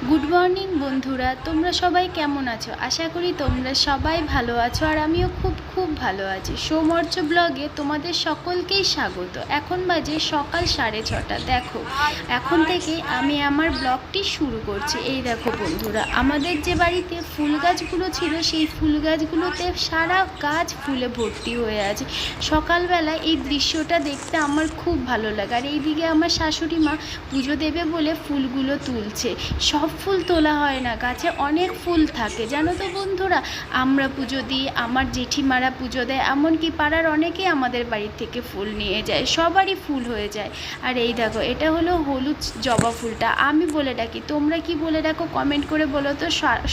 Good morning বন্ধুরা, তোমরা সবাই কেমন আছো? আশা করি তোমরা সবাই ভালো আছো, আর আমিও খুব খুব ভালো আছি। সৌমর্য ব্লগে তোমাদের সকলকেই স্বাগত। এখন বাজে সকাল 6:30। দেখো, এখন থেকে আমি আমার ব্লগটি শুরু করছি। এই দেখো বন্ধুরা, আমাদের যে বাড়িতে ফুল গাছগুলো ছিল সেই ফুল গাছগুলোতে সারা গাছ ফুলে ভর্তি হয়ে আছে। সকালবেলা এই দৃশ্যটা দেখতে আমার খুব ভালো লাগে। আর এইদিকে আমার শাশুড়ি মা পুজো দেবে বলে ফুলগুলো তুলছে। সব ফুল তোলা হয় না, গাছে অনেক ফুল থাকে জানো তো বন্ধুরা। আমরা পুজো দিই, আমার জেঠিমারা পুজো দেয়, এমনকি পাড়ার অনেকেই আমাদের বাড়ির থেকে ফুল নিয়ে যায়, সবারই ফুল হয়ে যায়। আর এই দেখো, এটা হলো হলুদ জবা ফুলটা, আমি বলে ডাকি, তোমরা কি বলে ডাকো কমেন্ট করে বলো তো।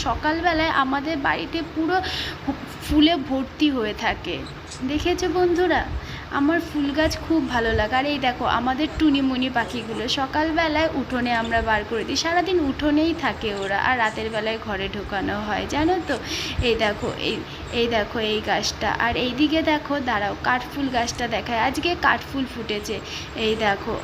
সকালবেলায় আমাদের বাড়িতে পুরো ফুলে ভর্তি হয়ে থাকে, দেখেছো বন্ধুরা। আমার ফুল গাছ খুব ভালো লাগে। আর এই দেখো আমাদের টুনিমুনি পাখিগুলো সকালবেলায় উঠোনে আমরা বার করে দিই, সারাদিন উঠোনেই থাকে ওরা, আর রাতের বেলায় ঘরে ঢোকানো হয় জানো তো। এই দেখো এই দেখো এই গাছটা, আর এই দিকে দেখো, দাঁড়াও, কাঠফুল গাছটা দেখায়। আজকে কাঠফুল ফুটেছে। এই দেখো,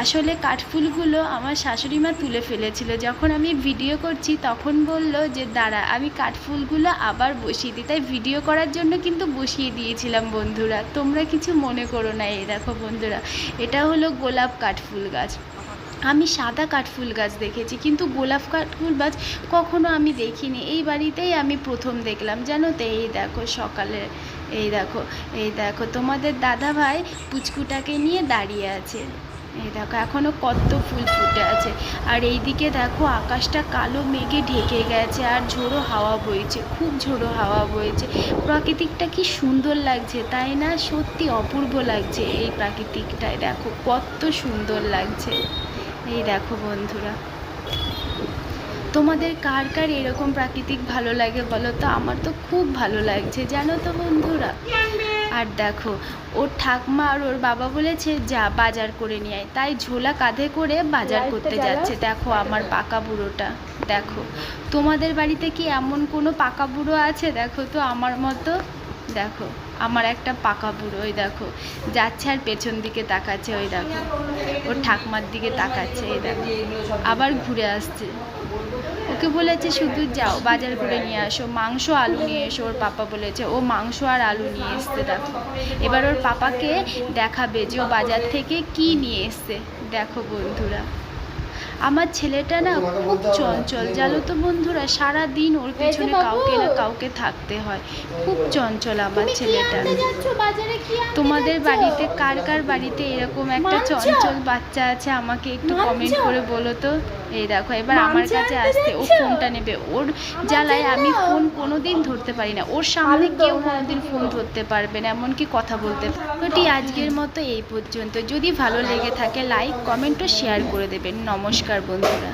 আসলে কাঠফুলগুলো আমার শাশুড়ি মা তুলে ফেলেছিল, যখন আমি ভিডিও করছি তখন বলল যে দাঁড়া আমি কাঠফুলগুলো আবার বসিয়ে দিই, তাই ভিডিও করার জন্য কিন্তু বসিয়ে দিয়েছিলাম বন্ধুরা, তোমরা কিছু মনে করো না। এই দেখো বন্ধুরা, এটা হলো গোলাপ কাঠফুল গাছ। আমি সাদা কাঠফুল গাছ দেখেছি, কিন্তু গোলাপ কাঠফুল গাছ কখনো আমি দেখিনি। এই বাড়িতেই আমি প্রথম দেখলাম জানো তো। এই দেখো সকালে, এই দেখো তোমাদের দাদা ভাই পুচকুটাকে নিয়ে দাঁড়িয়ে আছে। এই দেখো এখনও কত ফুল ফুটে আছে। আর এই দিকে দেখো আকাশটা কালো মেঘে ঢেকে গেছে, আর ঝোড়ো হাওয়া বইছে, খুব ঝোড়ো হাওয়া বইছে। প্রাকৃতিকটা কি সুন্দর লাগছে তাই না? সত্যি অপূর্ব লাগছে এই প্রাকৃতিকটায়, দেখো কত সুন্দর লাগছে। এই দেখো বন্ধুরা, তোমাদের কার কার এরকম প্রাকৃতিক ভালো লাগে বলো তো? আমার তো খুব ভালো লাগছে জানো তো বন্ধুরা। আর দেখো, ওর ঠাকমা আর ওর বাবা বলেছে যা বাজার করে নিয়ে আয়, তাই ঝোলা কাঁধে করে বাজার করতে যাচ্ছে। দেখো আমার পাকা বুড়োটা, দেখো তোমাদের বাড়িতে কি এমন কোনো পাকা বুড়ো আছে? দেখো তো আমার মতো, দেখো আমার একটা পাকা বুড়ো, ওই দেখো যাচ্ছে আর পেছন দিকে তাকাচ্ছে, ওই দেখো ওর ঠাকমার দিকে তাকাচ্ছে, এই দেখো আবার ঘুরে আসছে। ওকে বলেছে শুধু যাও বাজার করে নিয়ে আসো, মাংস আলু নিয়ে এসো। ওর পাপা বলেছে, ও মাংস আর আলু নিয়ে এসছে। দেখো এবার ওর পাপাকে দেখাবে যে ও বাজার থেকে কি নিয়ে এসছে। দেখো বন্ধুরা, আমার ছেলেটা না খুব চঞ্চল জানো তো বন্ধুরা, সারা দিন ওর পিছনে কাউকে না কাউকে থাকতে হয়, খুব চঞ্চল আমার ছেলেটা। তোমাদের বাড়িতে কার কার বাড়িতে এরকম একটা চঞ্চল বাচ্চা আছে আমাকে একটু কমেন্ট করে বলো তো। এই দেখো এবার আমার কাছে আসতে, ও ফোনটা নেবে, ওর জ্বালায় আমি ফোন কোনোদিন ধরতে পারি না, ওর সামনে কেউ কোনোদিন ফোন ধরতে পারবে না, এমনকি কথা বলতে পারবে। আজকের মতো এই পর্যন্ত। যদি ভালো লেগে থাকে লাইক কমেন্ট ও শেয়ার করে দেবেন। নমস্কার বন্ধুরা।